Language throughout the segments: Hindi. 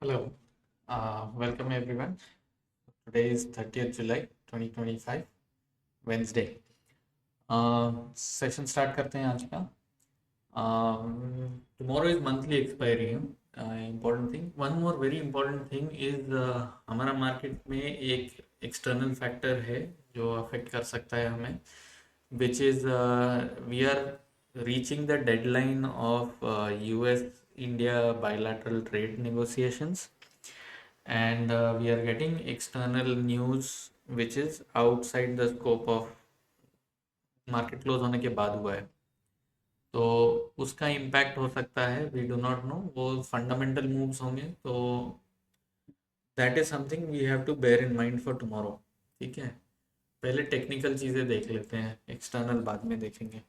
Hello, welcome everyone. Today is 30th July 2025, Wednesday. Session start करते हैं आज का. Tomorrow is monthly expiry. Important thing, one more very important thing is हमारा मार्केट में एक एक्सटर्नल फैक्टर है जो अफेक्ट कर सकता है हमें, which is we are reaching the deadline of US India bilateral trade negotiations, and we are getting external news which is outside the scope of market close होने के बाद हुआ है. तो उसका इम्पैक्ट हो सकता है, वी डू नॉट नो, वो फंडामेंटल मूव्स होंगे. तो that is something we have to bear in mind for tomorrow. ठीक है, पहले टेक्निकल चीज़ें देख लेते हैं, एक्सटर्नल बाद में देखेंगे.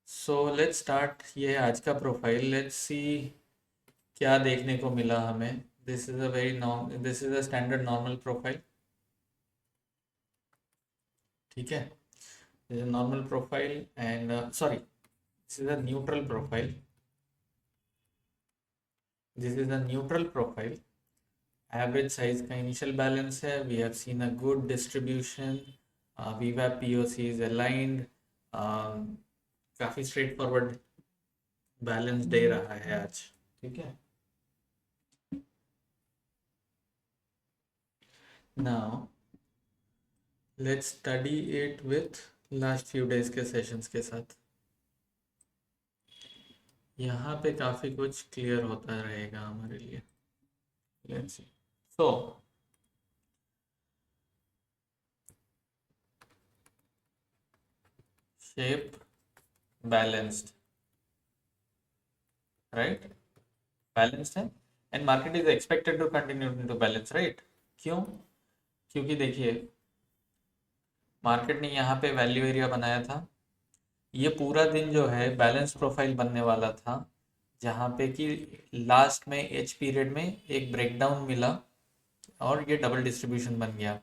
So let's start. ये है आज का प्रोफाइल. लेट्स सी क्या देखने को मिला हमें. This is a standard normal profile. ठीक है, this is a normal profile, and sorry, this is a neutral profile. This is a neutral profile. Average size का initial balance है. We have seen a good distribution. VWAP POC is aligned. काफ़ी स्ट्रेट फॉरवर्ड बैलेंस दे रहा है आज. ठीक है, now let's study it with last few days के सेशंस के साथ. यहाँ पे काफ़ी कुछ क्लियर होता रहेगा हमारे लिए. Let's see. So shape balanced, right, balanced है, and market is expected to continue to balance, right. क्यों? क्योंकि देखिए, मार्केट ने यहाँ पे वैल्यू एरिया बनाया था. ये पूरा दिन जो है बैलेंस प्रोफाइल बनने वाला था, जहाँ पे कि लास्ट में एच पीरियड में एक ब्रेकडाउन मिला और ये डबल डिस्ट्रीब्यूशन बन गया.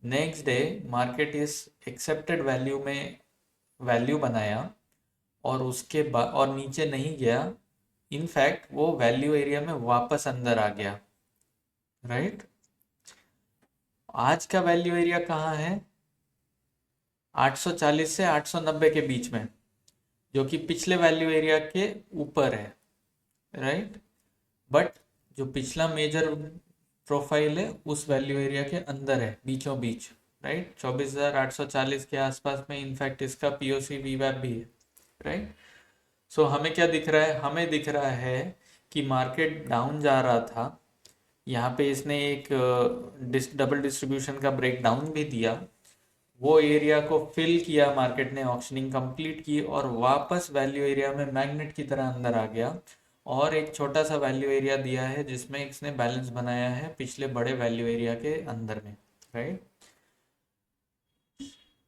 नेक्स्ट डे मार्केट इस एक्सेप्टेड वैल्यू में वैल्यू बनाया और उसके बाद और नीचे नहीं गया. इनफैक्ट वो वैल्यू एरिया में वापस अंदर आ गया, राइट. आज का वैल्यू एरिया कहाँ है? 840 से 890 के बीच में, जो कि पिछले वैल्यू एरिया के ऊपर है, राइट. बट जो पिछला मेजर प्रोफाइल है उस वैल्यू एरिया के अंदर है, बीचों बीच, राइट. 24,840 के आसपास में इनफैक्ट इसका पीओसी वीवैप भी है, राइट. सो हमें क्या दिख रहा है? हमें दिख रहा है कि मार्केट डाउन जा रहा था. यहाँ पे इसने एक डबल डिस्ट्रीब्यूशन का ब्रेक डाउन भी दिया. वो एरिया को फिल किया मार्केट ने, ऑक्शनिंग कंप्लीट की और वापस वैल्यू एरिया में मैग्नेट की तरह अंदर आ गया और एक छोटा सा वैल्यू एरिया दिया है जिसमें इसने बैलेंस बनाया है पिछले बड़े वैल्यू एरिया के अंदर में, राइट.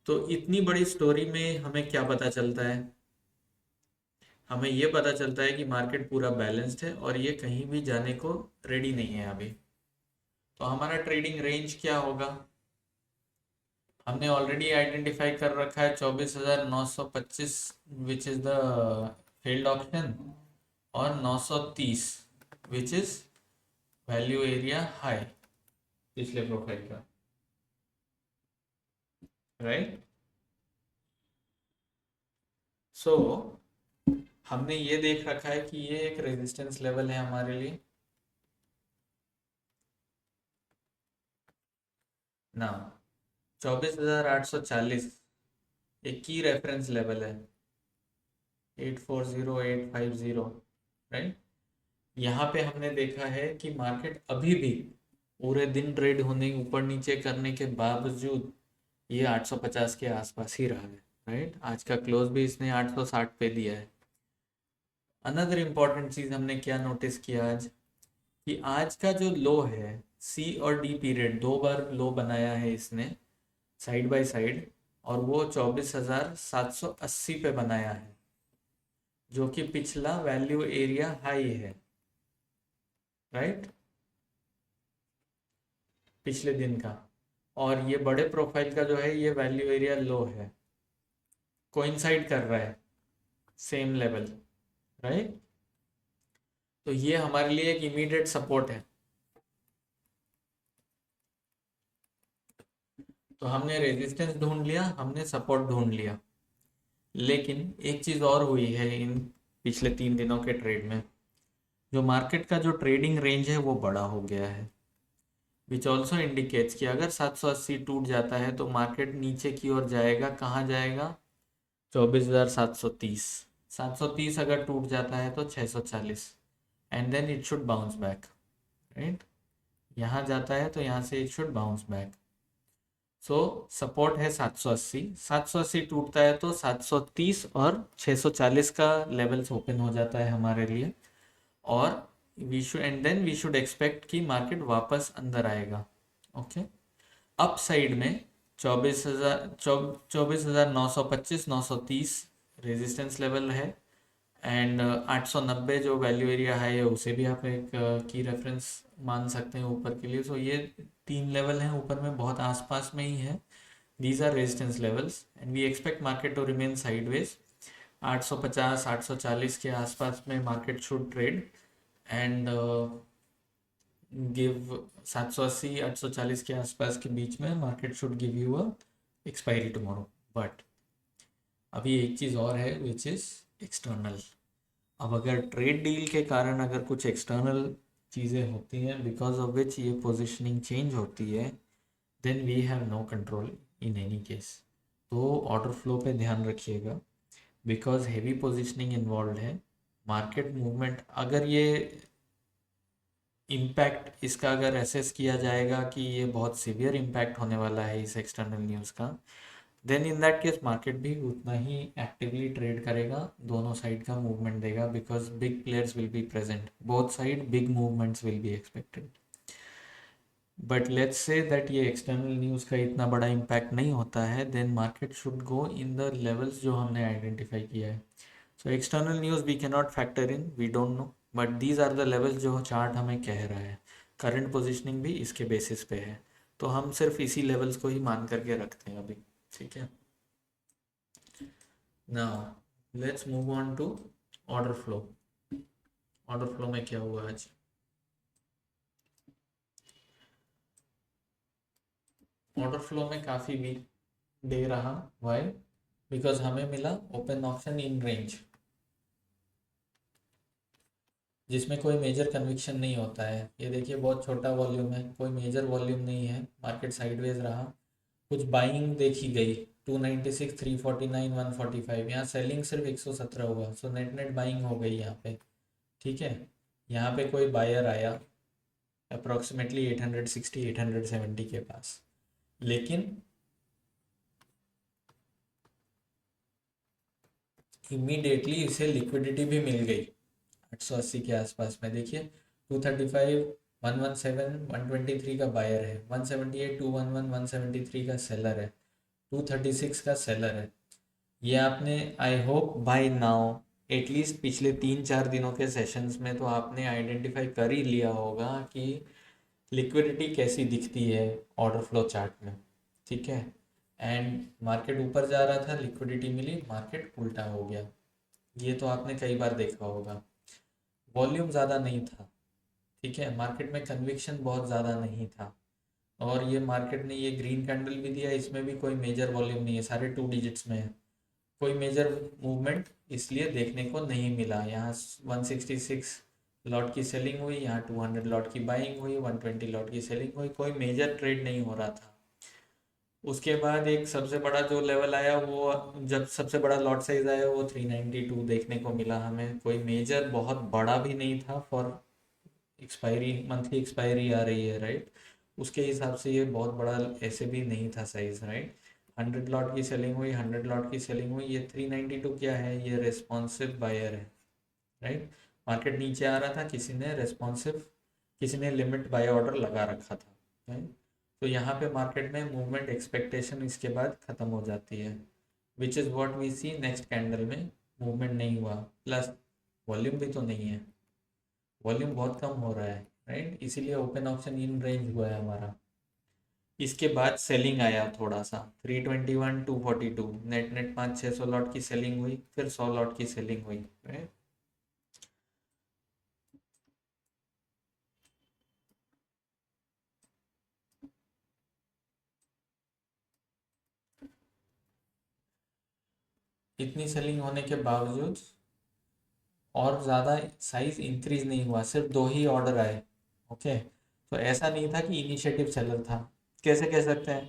तो इतनी बड़ी स्टोरी में हमें क्या पता चलता है? हमें ये पता चलता है कि मार्केट पूरा बैलेंस्ड है और ये कहीं भी जाने को रेडी नहीं है अभी. तो हमारा ट्रेडिंग रेंज क्या होगा? हमने ऑलरेडी आइडेंटिफाई कर रखा है 24,925, which is the failed option, और 930 which is value area high पिछले प्रोफाइल का, राइट. सो हमने ये देख रखा है कि ये एक रेजिस्टेंस लेवल है हमारे लिए ना. 24,840 एक की रेफरेंस लेवल है, 840, 850, राइट. यहाँ पे हमने देखा है कि मार्केट अभी भी पूरे दिन ट्रेड होने, ऊपर नीचे करने के बावजूद ये 850 के आसपास ही रहा है, राइट. आज का क्लोज भी इसने 860 पे दिया है. अनदर इम्पॉर्टेंट चीज़ हमने क्या नोटिस किया आज, कि आज का जो लो है, सी और डी पीरियड, दो बार लो बनाया है इसने साइड बाय साइड, और वो 24,780 पे बनाया है, जो कि पिछला वैल्यू एरिया हाई है, राइट, पिछले दिन का. और ये बड़े प्रोफाइल का जो है ये वैल्यू एरिया लो है, कोइंसाइड कर रहा है सेम लेवल, राइट. तो ये हमारे लिए एक इमीडिएट सपोर्ट है। तो हमने रेजिस्टेंस ढूंढ लिया, हमने सपोर्ट ढूंढ लिया, लेकिन एक चीज और हुई है इन पिछले 3 दिनों के ट्रेड में। जो मार्केट का जो ट्रेडिंग रेंज है वो बड़ा हो गया है, विच ऑल्सो इंडिकेट्स कि अगर 780 टूट जाता है तो मार्केट नीचे की ओर जाएगा। कहाँ जाएगा? 24,730। 730 अगर टूट जाता है तो 640, and then it should bounce back, right. यहाँ जाता है तो यहाँ से it should bounce back. So support है 780, 780 टूटता है तो 730 और 640 का लेवल्स ओपन हो जाता है हमारे लिए। और we should and then we should expect कि मार्केट वापस अंदर आएगा। ओके, अप साइड में 24,925 930 रेजिस्टेंस लेवल है, एंड 890 जो वैल्यू एरिया है उसे भी आप एक की रेफरेंस मान सकते हैं ऊपर के लिए। सो ये 3 लेवल हैं ऊपर में, बहुत आसपास में ही है। These are resistance levels and we expect market to remain sideways. 850 840 के आसपास में market should trade and give 780 840 के आसपास के बीच में market should give you a expiry tomorrow. But अभी एक चीज़ और है विच इज़ एक्सटर्नल। अब अगर ट्रेड डील के कारण अगर कुछ एक्सटर्नल चीज़ें होती हैं बिकॉज ऑफ विच ये पोजिशनिंग चेंज होती है, then we have no control in any case. तो ऑर्डर फ्लो पे ध्यान रखिएगा, बिकॉज हेवी पोजिशनिंग इन्वॉल्व है। मार्केट मूवमेंट अगर ये इम्पैक्ट इसका अगर एसेस किया जाएगा कि ये बहुत सीवियर इम्पैक्ट होने वाला है इस एक्सटर्नल न्यूज़ का, then in that case market भी उतना ही एक्टिवली ट्रेड करेगा, दोनों साइड का मूवमेंट देगा, because big players will be present, both side big movements will be expected. But let's say that ये एक्सटर्नल न्यूज़ का इतना बड़ा इम्पैक्ट नहीं होता है, then market should go in the levels जो हमने आइडेंटिफाई किया है। So external news we can not factor in, we don't know, but these are the levels जो चार्ट हमें कह रहा है। करंट पोजिशनिंग भी इसके बेसिस पे है, तो हम सिर्फ इसी लेवल्स को ही मान करके रखते हैं अभी। ठीक है, now let's move on to order flow. Order flow में क्या हुआ आज? ऑर्डर फ्लो में काफ़ी वीक डे रहा। वाई? बिकॉज हमें मिला ओपन ऑप्शन इन रेंज जिसमें कोई मेजर कन्विक्शन नहीं होता है। ये देखिए बहुत छोटा वॉल्यूम है, कोई मेजर वॉल्यूम नहीं है, मार्केट साइडवेज रहा। कुछ बाइंग देखी गई 296 349 145, यहाँ सेलिंग सिर्फ 117 हुआ, सो नेट नेट बाइंग हो गई यहाँ पे। ठीक है, यहाँ पे कोई बायर आया अप्रोक्सीमेटली 860 870 के पास, लेकिन इमीडिएटली इसे लिक्विडिटी भी मिल गई 880 के आसपास में। देखिए 235 117 123 का बायर है, 178 211 173 का सेलर है, 236 का सेलर है। ये आपने I hope by now at least पिछले 3-4 दिनों के सेशंस में तो आपने आइडेंटिफाई कर ही लिया होगा कि लिक्विडिटी कैसी दिखती है ऑर्डर फ्लो चार्ट में। ठीक है, एंड मार्केट ऊपर जा रहा था, लिक्विडिटी मिली, मार्केट उल्टा हो गया। ये तो आपने कई बार देखा होगा। वॉल्यूम ज़्यादा नहीं था, ठीक है, मार्केट में कन्विक्शन बहुत ज़्यादा नहीं था, और ये मार्केट ने ये ग्रीन कैंडल भी दिया, इसमें भी कोई मेजर वॉल्यूम नहीं है, सारे 2 डिजिट्स में है। कोई मेजर मूवमेंट इसलिए देखने को नहीं मिला। यहाँ 166 लॉट की सेलिंग हुई, यहाँ 200 लॉट की बाइंग हुई, 120 लॉट की सेलिंग हुई, कोई मेजर ट्रेड नहीं हो रहा था। उसके बाद एक सबसे बड़ा जो लेवल आया, वो जब सबसे बड़ा लॉट साइज आया वो 392 देखने को मिला हमें। कोई मेजर बहुत बड़ा भी नहीं था फॉर एक्सपायरी, मंथली एक्सपायरी आ रही है, राइट। उसके हिसाब से ये बहुत बड़ा ऐसे भी नहीं था साइज, राइट। 100 लॉट की सेलिंग हुई, 100 लॉट की सेलिंग हुई, ये 392 क्या है? ये रेस्पॉन्सिव बायर है, राइट। मार्केट नीचे आ रहा था, किसी ने रेस्पॉन्सिव, किसी ने लिमिट बाय ऑर्डर लगा रखा था, राइट। तो यहाँ पे मार्केट में मूवमेंट एक्सपेक्टेशन इसके बाद ख़त्म हो जाती है, which is what we see next candle में। मूवमेंट नहीं हुआ, प्लस वॉल्यूम भी तो नहीं है, वॉल्यूम बहुत कम हो रहा है, राइट, इसीलिए ओपन ऑप्शन इन रेंज हुआ है हमारा। इसके बाद सेलिंग आया थोड़ा सा 321 242, नेट नेट 500-600 लॉट की सेलिंग हुई, फिर 100 लॉट की सेलिंग हुई, राइट। इतनी सेलिंग होने के बावजूद और ज़्यादा साइज इंक्रीज नहीं हुआ, सिर्फ 2 ही ऑर्डर आए। ओके, तो ऐसा नहीं था कि इनिशिएटिव सेलर था। कैसे कह सकते हैं?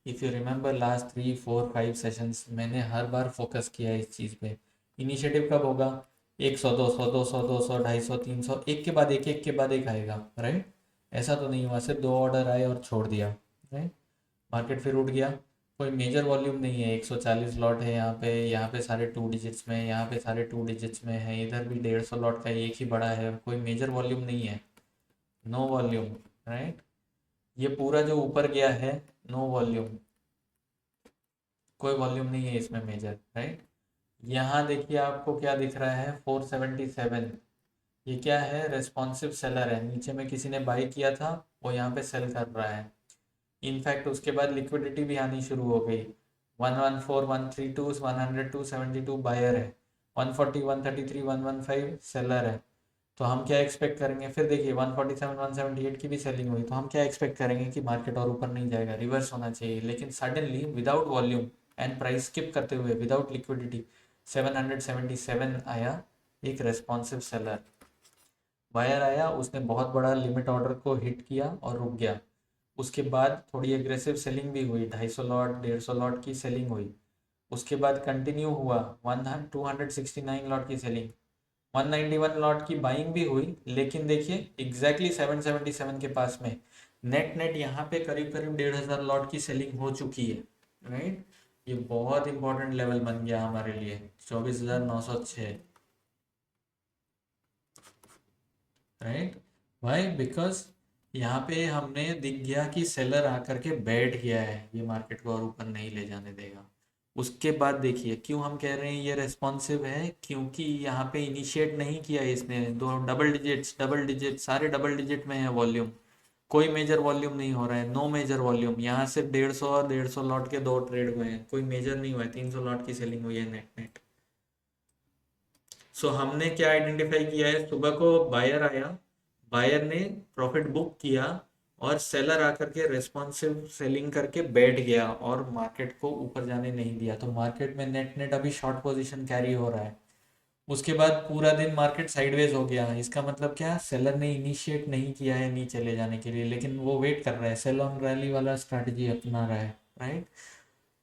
If you remember last 3 4 5 sessions मैंने हर बार फोकस किया है इस चीज़ पे। इनिशिएटिव कब होगा? 100 200 200 200 250 300, एक के बाद एक, एक के बाद एक आएगा, राइट? ऐसा तो नहीं हुआ सिर्फ 2 ऑर्डर आए और छोड़ दिया, राइट? मार्केट फिर उठ गया। कोई मेजर वॉल्यूम नहीं है, 140 लॉट है यहाँ पे सारे 2 डिजिट्स में, यहाँ पे सारे 2 डिजिट्स में है, इधर भी 150 लॉट का एक ही बड़ा है, कोई मेजर वॉल्यूम नहीं है। No volume, right? ये पूरा जो ऊपर गया है, नो वॉल्यूम, कोई वॉल्यूम नहीं है इसमें मेजर, राइट? यहाँ देखिए आपको क्या दिख रहा है, 477। ये क्या है? रेस्पॉन्सिव सेलर है, नीचे में किसी ने बाई किया था, वो यहाँ पे सेल कर रहा है। इनफैक्ट उसके बाद लिक्विडिटी भी आनी शुरू हो गई। 114 132 100 272 बायर है, 140 133 115 सेलर है। तो हम क्या एक्सपेक्ट करेंगे? फिर देखिए 147 178 की भी सेलिंग हुई, तो हम क्या एक्सपेक्ट करेंगे कि मार्केट और ऊपर नहीं जाएगा, रिवर्स होना चाहिए। लेकिन suddenly without volume and price skip करते हुए विदाउट लिक्विडिटी 777 आया, एक रेस्पॉन्सिव सेलर बायर आया, उसने बहुत बड़ा लिमिट ऑर्डर को हिट किया और रुक गया। उसके बाद थोड़ी एग्रेसिव सेलिंग भी हुई, 250 लॉट 150 लॉट की सेलिंग हुई। उसके बाद कंटिन्यू हुआ 269 लॉट की सेलिंग, 191 लॉट की बाइंग भी हुई। लेकिन देखिए एग्जैक्टली 777 के पास में नेट नेट यहाँ पे करीब करीब 1,500 लॉट की सेलिंग हो चुकी है, राइट? ये बहुत इंपॉर्टेंट लेवल बन गया हमारे लिए, 24,906, राइट? वाई? बिकॉज यहाँ पे हमने दिख गया कि सेलर आकर के बैठ गया है, ये मार्केट को और ऊपर नहीं ले जाने देगा। उसके बाद देखिए क्यों हम कह रहे हैं ये रेस्पॉन्सिव है, क्योंकि यहाँ पे इनिशिएट नहीं किया इसने। दो डबल डिजिट सारे डबल डिजिट में है वॉल्यूम, कोई मेजर वॉल्यूम नहीं हो रहा है, नो मेजर वॉल्यूम। यहाँ सिर्फ 150 और 150 लॉट के 2 ट्रेड हुए हैं, कोई मेजर नहीं हुआ है। 300 लॉट की सेलिंग हुई है नेट नेट। सो हमने क्या आइडेंटिफाई किया है? सुबह को बायर आया, बायर ने प्रॉफिट बुक किया और सेलर आकर के रेस्पॉन्सिव सेलिंग करके बैठ गया और मार्केट को ऊपर जाने नहीं दिया। तो मार्केट में नेट नेट अभी शॉर्ट पोजीशन कैरी हो रहा है। उसके बाद पूरा दिन मार्केट साइडवेज हो गया। इसका मतलब क्या? सेलर ने इनिशिएट नहीं किया है नीचे ले जाने के लिए, लेकिन वो वेट कर रहा है, सेल ऑन रैली वाला स्ट्रैटेजी अपना रहा है, राइट?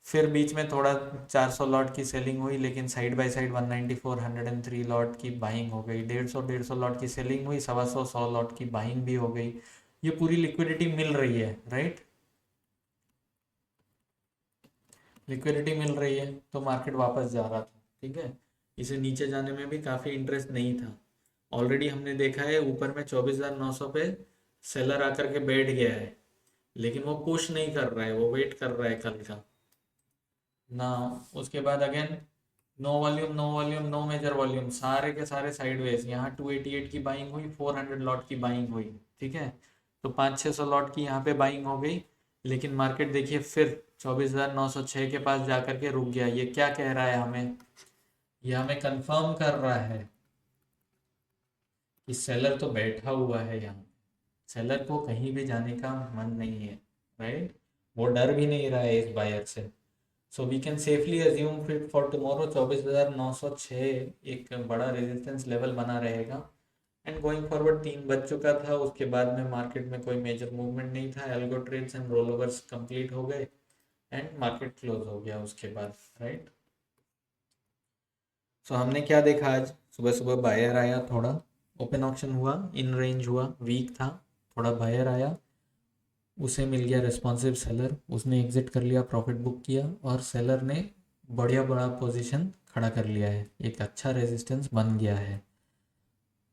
फिर बीच में थोड़ा 400 लॉट की सेलिंग हुई, लेकिन साइड बाय साइड 194 103 लॉट की बाइंग हो गई। 150 लॉट की सेलिंग हुई, 125 लॉट की बाइंग भी हो गई। ये पूरी लिक्विडिटी मिल रही है, राइट? लिक्विडिटी मिल रही है तो मार्केट वापस जा रहा था, ठीक है? इसे नीचे जाने में भी काफ़ी इंटरेस्ट नहीं था। ऑलरेडी हमने देखा है ऊपर में 24,900 पे सेलर आकर के बैठ गया है, लेकिन वो पुश नहीं कर रहा है, वो वेट कर रहा है कल का ना। उसके बाद again no volume no volume no major volume, सारे के सारे साइडवेज। यहाँ 288 की बाइंग हुई, 400 लॉट की बाइंग हुई, ठीक है? तो 500-600 लॉट की यहाँ पे बाइंग हो गई। लेकिन मार्केट देखिए फिर 24,906 के पास जाकर के रुक गया। ये क्या कह रहा है हमें? ये हमें कंफर्म कर रहा है कि सेलर तो बैठा हुआ है यहाँ, सेलर को कहीं भी जाने का मन नहीं है, राइट? वो डर भी नहीं रहा है इस बायर से। So we can safely assume fit for tomorrow 24,906 एक बड़ा रेजिस्टेंस लेवल बना रहेगा। एंड गोइंग फॉरवर्ड 3 बज चुका था, उसके बाद में मार्केट में कोई मेजर मूवमेंट नहीं था, algo trades and roll overs complete हो गए एंड मार्केट क्लोज हो गया उसके बाद, राइट? सो हमने क्या देखा आज? सुबह सुबह बायर आया, थोड़ा ओपन ऑक्शन हुआ, इन रेंज हुआ, वीक था, थोड़ा बायर आया, उसे मिल गया रेस्पॉन्सिव सेलर, उसने एग्जिट कर लिया, प्रॉफिट बुक किया और सेलर ने बढ़िया बड़ा पोजीशन खड़ा कर लिया है, एक अच्छा रेजिस्टेंस बन गया है।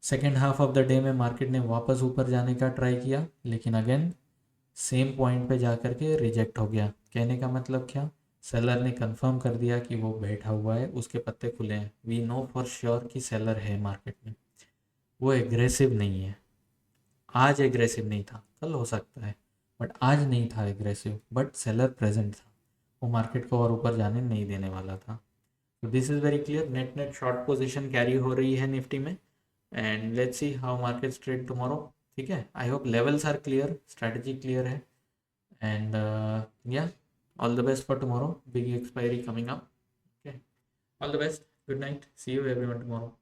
Second half of the day में मार्केट ने वापस ऊपर जाने का ट्राई किया, लेकिन अगेन सेम पॉइंट पे जाकर के रिजेक्ट हो गया। कहने का मतलब क्या? सेलर ने कंफर्म कर दिया कि वो बैठा हुआ है, उसके पत्ते खुले हैं। वी नो फॉर श्योर कि सेलर है मार्केट में, वो एग्रेसिव नहीं है। आज एग्रेसिव नहीं था, कल हो सकता है, बट आज नहीं था एग्रेसिव, बट सेलर प्रेजेंट था, वो मार्केट को और ऊपर जाने नहीं देने वाला था। तो this is very clear, net net short position carry हो रही है निफ्टी में। And let's see how market trade tomorrow, ठीक है? I hope levels are clear, strategy clear है। And yeah all the best for tomorrow, big expiry coming up, okay? All the best, good night, see you everyone tomorrow.